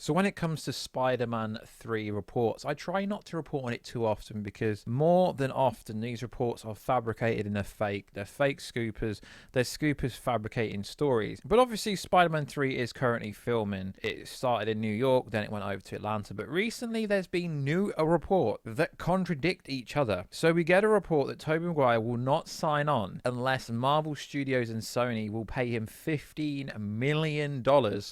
So when it comes to Spider-Man 3 reports, I try not to report on it too often because more than often these reports are fabricated and they're fake. They're fake scoopers. They're scoopers fabricating stories. But obviously Spider-Man 3 is currently filming. It started in New York, then it went over to Atlanta. But recently there's been new reports that contradict each other. So we get a report that Tobey Maguire will not sign on unless Marvel Studios and Sony will pay him $15 million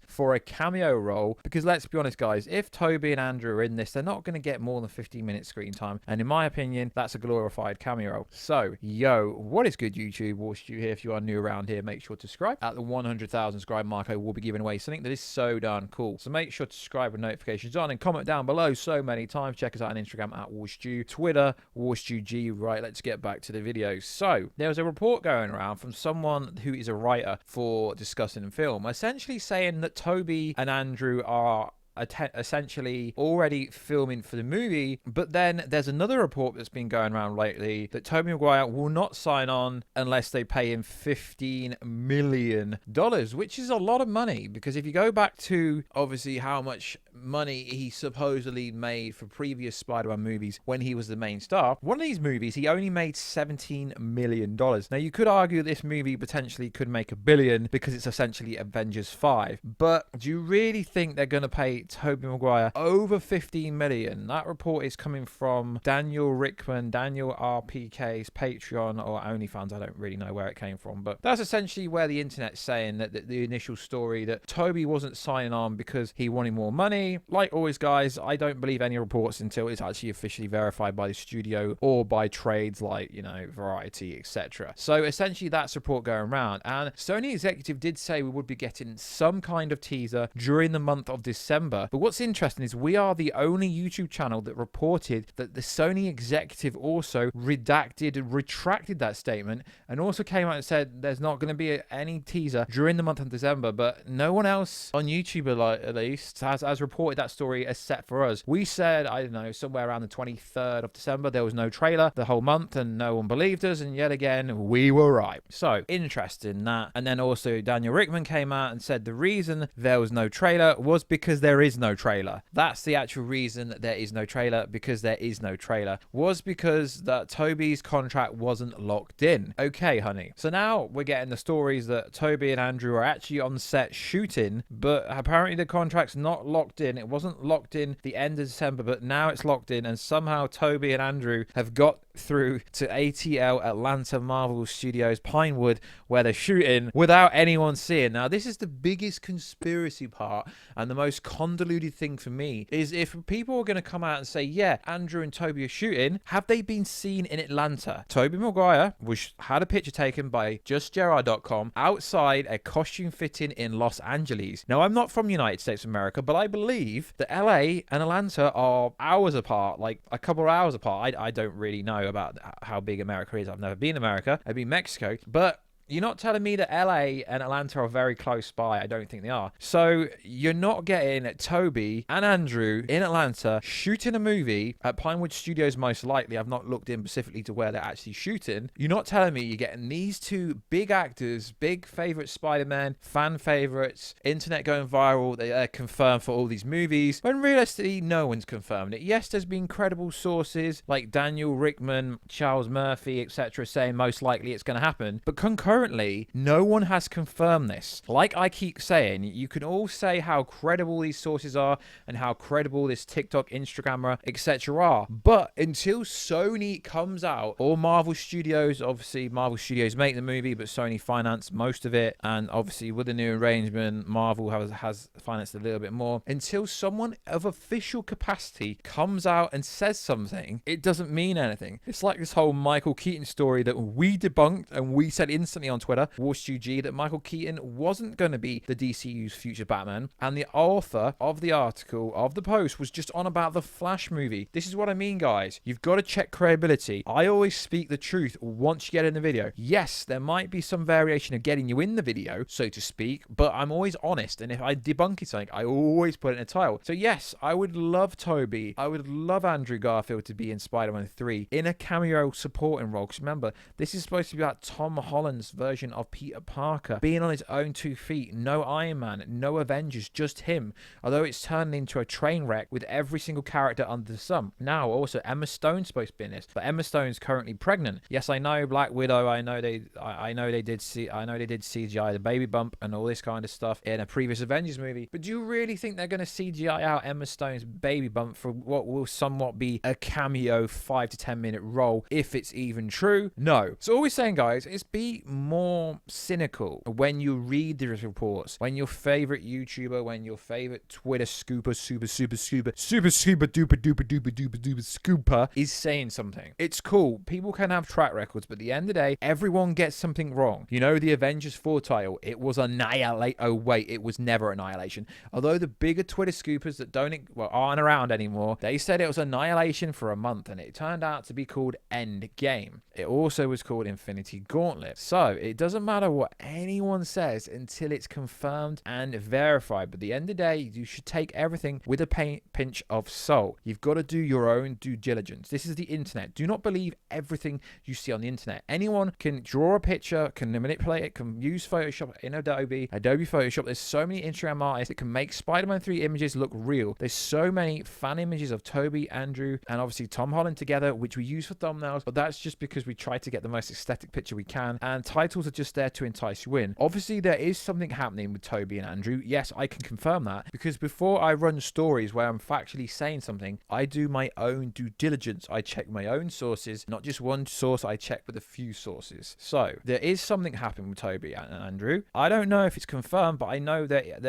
for a cameo role. Because let's be honest, guys, if Tobey and Andrew are in this, they're not going to get more than 15 minutes screen time. And in my opinion, that's a glorified cameo role. So, yo, what is good, YouTube? Warstu here. If you are new around here, make sure to subscribe. At the 100,000 subscribe mark, I will be giving away something that is so darn cool. So make sure to subscribe with notifications on and comment down below so many times. Check us out on Instagram at Warstu, Twitter, WarstuG. Right, let's get back to the video. So, there was a report going around from someone who is a writer for Discussing Film, essentially saying that Tobey and Andrew are essentially already filming for the movie. But then there's another report that's been going around lately that Tobey Maguire will not sign on unless they pay him $15 million, which is a lot of money, because if you go back to obviously how much money he supposedly made for previous Spider-Man movies when he was the main star, one of these movies he only made $17 million. Now you could argue this movie potentially could make $1 billion because it's essentially Avengers 5, but do you really think they're going to pay Tobey Maguire over $15 million? That report is coming from Daniel Rickman, Daniel RPK's Patreon or OnlyFans. I don't really know where it came from, but that's essentially where the internet's saying that the initial story that Tobey wasn't signing on because he wanted more money. Like always, guys, I don't believe any reports until it's actually officially verified by the studio or by trades like, you know, Variety, etc. So essentially that's the report going around, and Sony executive did say we would be getting some kind of teaser during the month of December. But what's interesting is we are the only YouTube channel that reported that the Sony executive also retracted that statement, and also came out and said there's not going to be any teaser during the month of December. But no one else on YouTube, at least, has reported that story except for us. We said, I don't know, somewhere around the 23rd of December, there was no trailer the whole month, and no one believed us, and yet again, we were right. So, interesting that. And then also Daniel Rickman came out and said the reason there was no trailer was because there is no trailer. That's the actual reason that there is no trailer, because there is no trailer, was because that Tobey's contract wasn't locked in. Okay, honey. So now we're getting the stories that Tobey and Andrew are actually on set shooting, but apparently the contract's not locked in. It wasn't locked in the end of December, but now it's locked in, and somehow Tobey and Andrew have got through to ATL, Atlanta Marvel Studios, Pinewood, where they're shooting without anyone seeing. Now, this is the biggest conspiracy part and the most convoluted thing for me, is if people are going to come out and say, yeah, Andrew and Tobey are shooting, have they been seen in Atlanta? Tobey Maguire had a picture taken by JustGerard.com outside a costume fitting in Los Angeles. Now, I'm not from the United States of America, but I believe that LA and Atlanta are hours apart, like a couple of hours apart. I don't really know about how big America is. I've never been to America. I've been Mexico, but you're not telling me that LA and Atlanta are very close by. I don't think they are. So you're not getting Tobey and Andrew in Atlanta shooting a movie at Pinewood Studios, most likely. I've not looked in specifically to where they're actually shooting. You're not telling me you're getting these two big actors, big favorite Spider-Man, fan favorites, internet going viral, they're confirmed for all these movies, when realistically no one's confirmed it. Yes, there's been credible sources like Daniel Rickman, Charles Murphy, etc. saying most likely it's going to happen, but concurrently, no one has confirmed this. Like I keep saying, you can all say how credible these sources are and how credible this TikTok, Instagrammer, etc. are, but until Sony comes out, or Marvel Studios, obviously Marvel Studios make the movie, but Sony finance most of it, and obviously with the new arrangement, Marvel has financed a little bit more. Until someone of official capacity comes out and says something, it doesn't mean anything. It's like this whole Michael Keaton story that we debunked, and we said instantly on Twitter, WarstuG, that Michael Keaton wasn't going to be the DCU's future Batman, and the author of the article, of the post, was just on about the Flash movie. This is what I mean, guys. You've got to check credibility. I always speak the truth once you get in the video. Yes, there might be some variation of getting you in the video, so to speak, but I'm always honest, and if I debunk something, I always put it in a title. So yes, I would love Tobey, I would love Andrew Garfield to be in Spider-Man 3 in a cameo supporting role, because remember, this is supposed to be about Tom Holland's version of Peter Parker, being on his own 2 feet, no Iron Man, no Avengers, just him, although it's turned into a train wreck with every single character under the sun. Now, also, Emma Stone's supposed to be in this, but Emma Stone's currently pregnant. Yes, I know Black Widow, I know they did CGI the baby bump and all this kind of stuff in a previous Avengers movie, but do you really think they're going to CGI out Emma Stone's baby bump for what will somewhat be a cameo 5 to 10 minute role, if it's even true? No. So all we're saying, guys, is be more cynical when you read these reports, when your favorite YouTuber, when your favorite Twitter scooper scooper is saying something. It's cool. People can have track records, but at the end of the day, everyone gets something wrong. You know, the Avengers 4 title, it was annihilate. Oh wait, it was never annihilation. Although the bigger Twitter scoopers that aren't around anymore, they said it was annihilation for a month, and it turned out to be called End Game. It also was called Infinity Gauntlet. So it doesn't matter what anyone says until it's confirmed and verified. But at the end of the day, you should take everything with a pinch of salt. You've got to do your own due diligence. This is the internet. Do not believe everything you see on the internet. Anyone can draw a picture, can manipulate it, can use Photoshop in Adobe Photoshop. There's so many Instagram artists that can make Spider-Man 3 images look real. There's so many fan images of Tobey, Andrew, and obviously Tom Holland together, which we use for thumbnails, but that's just because we try to get the most aesthetic picture we can, and titles are just there to entice you in. Obviously, there is something happening with Tobey and Andrew. Yes, I can confirm that, because before I run stories where I'm factually saying something, I do my own due diligence. I check my own sources, not just one source, I check with a few sources. So, there is something happening with Tobey and Andrew. I don't know if it's confirmed, but I know that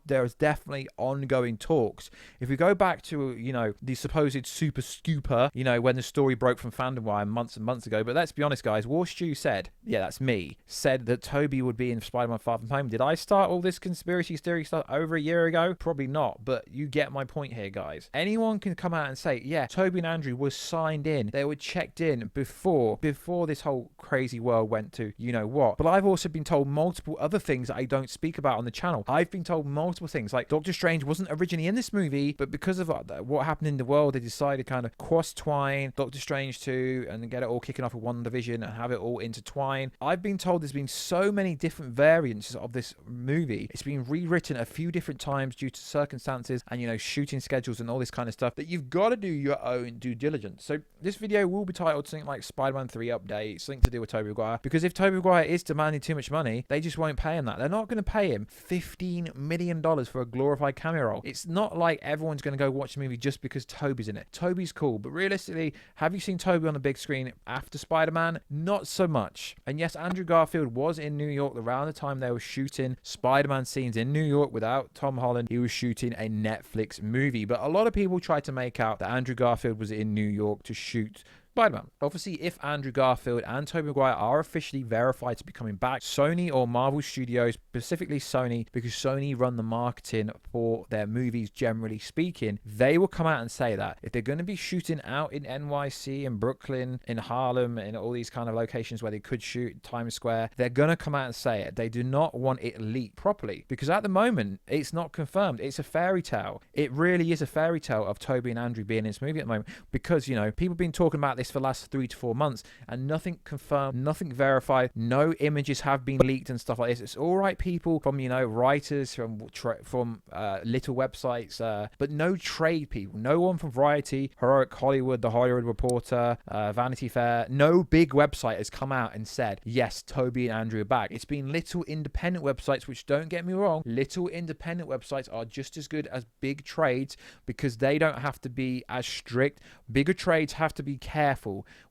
there is definitely ongoing talks. If we go back to, you know, the supposed super scooper, you know, when the story broke from Fandom Wire months and months ago, but let's be honest, guys, Warstu said, yeah, that's me, said that Tobey would be in Spider-Man Far From Home. Did I start all this conspiracy theory stuff over a year ago? Probably not, but you get my point here, guys. Anyone can come out and say, yeah, Tobey and Andrew were signed in, they were checked in before this whole crazy world went to you know what. But I've also been told multiple other things that I don't speak about on the channel. I've been told multiple things, like Doctor Strange wasn't originally in this movie, but because of what happened in the world, they decided to kind of cross-twine Doctor Strange 2 and get it all kicking off with WandaVision and have it all intertwined. I've been told there's been so many different variants of this movie. It's been rewritten a few different times due to circumstances and, you know, shooting schedules and all this kind of stuff, that you've got to do your own due diligence. So this video will be titled something like Spider-Man 3 update, something to do with Tobey Maguire, because if Tobey Maguire is demanding too much money, they just won't pay him that. They're not going to pay him $15 million for a glorified cameo role. It's not like everyone's going to go watch the movie just because Tobey's in it. Tobey's cool, but realistically, have you seen Tobey on the big screen after Spider-Man? Not so much. And yes, Andrew Garfield was in New York around the time they were shooting Spider-Man scenes in New York without Tom Holland. He was shooting a Netflix movie, but a lot of people try to make out that Andrew Garfield was in New York to shoot Spider-Man. Obviously, if Andrew Garfield and Tobey Maguire are officially verified to be coming back, Sony or Marvel Studios, specifically Sony, because Sony run the marketing for their movies generally speaking, they will come out and say that if they're going to be shooting out in NYC and Brooklyn, in Harlem, and all these kind of locations where they could shoot Times Square, they're going to come out and say it. They do not want it leaked properly, because at the moment, it's not confirmed. It's a fairy tale. It really is a fairy tale of Tobey and Andrew being in this movie at the moment, because, you know, people have been talking about this for the last 3 to 4 months and nothing confirmed, nothing verified, no images have been leaked and stuff like this. It's all right, people from, you know, writers from little websites, but no trade people, no one from Variety, Heroic Hollywood, The Hollywood Reporter, Vanity Fair, no big website has come out and said, yes, Tobey and Andrew are back. It's been little independent websites, which, don't get me wrong, little independent websites are just as good as big trades because they don't have to be as strict. Bigger trades have to be careful.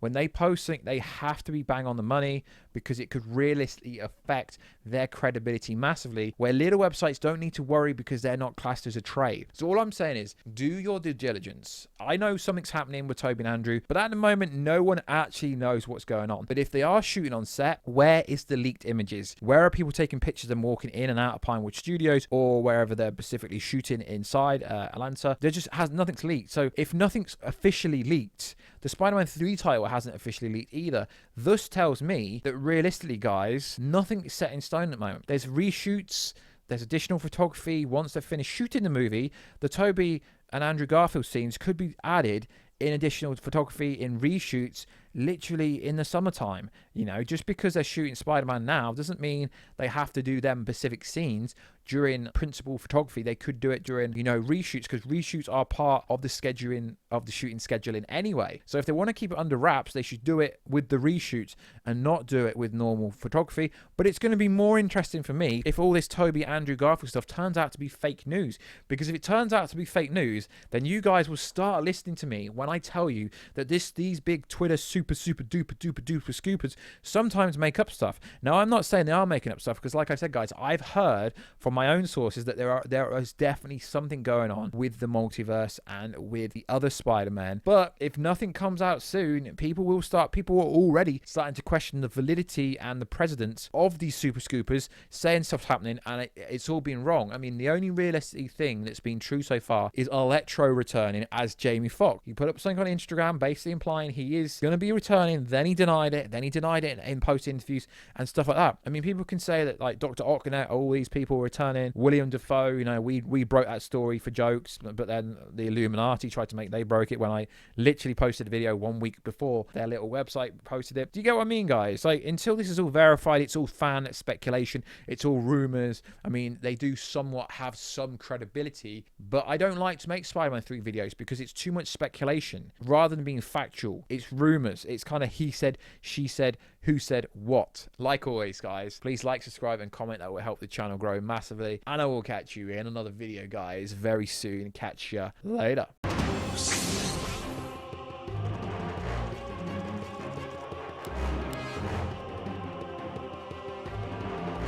When they post something, they have to be bang on the money because it could realistically affect their credibility massively, where little websites don't need to worry because they're not classed as a trade. So all I'm saying is, do your due diligence. I know something's happening with Tobey and Andrew, but at the moment, no one actually knows what's going on. But if they are shooting on set, where is the leaked images? Where are people taking pictures and walking in and out of Pinewood Studios or wherever they're specifically shooting inside Atlanta? There just has nothing's leaked. So if nothing's officially leaked, the Spider-Man 3 title hasn't officially leaked either. Thus tells me that realistically, guys, nothing is set in stone at the moment. There's reshoots, there's additional photography. Once they've finished shooting the movie, the Tobey and Andrew Garfield scenes could be added in additional photography, in reshoots, literally in the summertime. You know, just because they're shooting Spider-Man now doesn't mean they have to do them specific scenes during principal photography. They could do it during, you know, reshoots, because reshoots are part of the scheduling of the shooting scheduling anyway. So if they want to keep it under wraps, they should do it with the reshoots and not do it with normal photography. But it's going to be more interesting for me if all this Tobey, Andrew Garfield stuff turns out to be fake news. Because if it turns out to be fake news, then you guys will start listening to me when I tell you that these big Twitter super duper scoopers sometimes make up stuff. Now, I'm not saying they are making up stuff, because like I said, guys, I've heard from my own sources that there is definitely something going on with the multiverse and with the other Spider-Man. But if nothing comes out soon, people are already starting to question the validity and the precedence of these super scoopers saying stuff's happening, and it's all been wrong. I mean, the only realistic thing that's been true so far is Electro returning as Jamie Foxx. He put up something on Instagram basically implying he is going to be returning, then he denied it in post interviews and stuff like that. I mean, people can say that, like, Dr. Ocknet, all these people returning, William Dafoe, you know, we broke that story for jokes, but then the Illuminati tried to make they broke it when I literally posted a video 1 week before their little website posted it. Do you get what I mean, guys? Like, until this is all verified, it's all fan speculation, it's all rumors. I mean, they do somewhat have some credibility, but I don't like to make Spider-Man 3 videos because it's too much speculation rather than being factual. It's rumors. It's kind of he said, she said, who said what. Like always, guys, please like, subscribe and comment. That will help the channel grow massively, and I will catch you in another video, guys, very soon. Catch ya later.